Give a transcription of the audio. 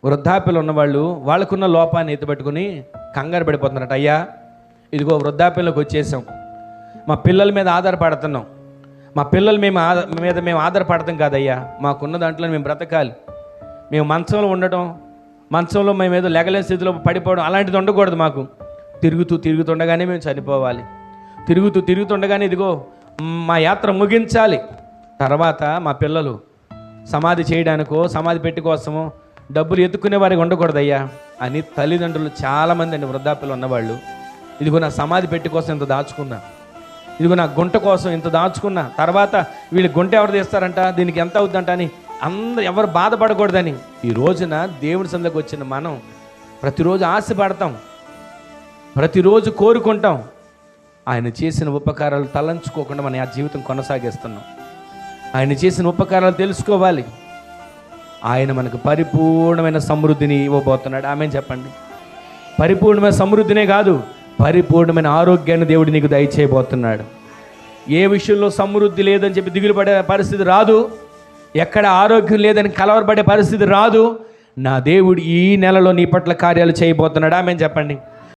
వృద్ధాప్యలు ఉన్నవాళ్ళు వాళ్ళకున్న లోపాన్ని ఎత్తుపెట్టుకుని కంగారు పడిపోతున్నారట. అయ్యా ఇదిగో వృద్ధాప్యంలోకి వచ్చేసాం, మా పిల్లల మీద ఆధారపడుతున్నాం, మా పిల్లల మీద మేము ఆధారపడతాం కాదయ్యా, మాకున్న దాంట్లో మేము బ్రతకాలి, మేము మంచంలో ఉండటం, మంచంలో మేము ఏదో లెగలేని స్థితిలో పడిపోవడం అలాంటిది ఉండకూడదు. మాకు తిరుగుతుండగానే మేము చనిపోవాలి, తిరుగుతుండగానే ఇదిగో మా యాత్ర ముగించాలి, తర్వాత మా పిల్లలు సమాధి చేయడానికో సమాధి పెట్టి కోసమో డబ్బులు ఎత్తుకునే వారికి ఉండకూడదయ్యా అని తల్లిదండ్రులు చాలామంది అండి వృద్ధాప్యలు ఉన్నవాళ్ళు, ఇదిగో నా సమాధి పెట్టి కోసం ఇంత దాచుకున్నా, ఇదిగో నా గుంట కోసం ఇంత దాచుకున్నా, తర్వాత వీళ్ళు గుంట ఎవరు తీస్తారంట, దీనికి ఎంత అవుద్దంట అని అందరూ ఎవరు బాధపడకూడదని ఈ రోజున దేవుని సందుకు వచ్చిన మనం ప్రతిరోజు ఆశపడతాం, ప్రతిరోజు కోరుకుంటాం. ఆయన చేసిన ఉపకారాలు తలంచుకోకుండా మన ఆ జీవితం కొనసాగిస్తున్నాం. ఆయన చేసిన ఉపకారాలు తెలుసుకోవాలి. ఆయన మనకు పరిపూర్ణమైన సమృద్ధిని ఇవ్వబోతున్నాడు. ఆమేన్ చెప్పండి. పరిపూర్ణమైన సమృద్ధినే కాదు, పరిపూర్ణమైన ఆరోగ్యాన్ని దేవుడు నీకు దయచేయబోతున్నాడు. ఏ విషయంలో సమృద్ధి లేదని చెప్పి దిగులు పడే పరిస్థితి రాదు, ఎక్కడ ఆరోగ్యం లేదని కలవరపడే పరిస్థితి రాదు. నా దేవుడు ఈ నెలలో నీ పట్ల కార్యాలు చేయబోతున్నాడు. ఆమేన్ చెప్పండి.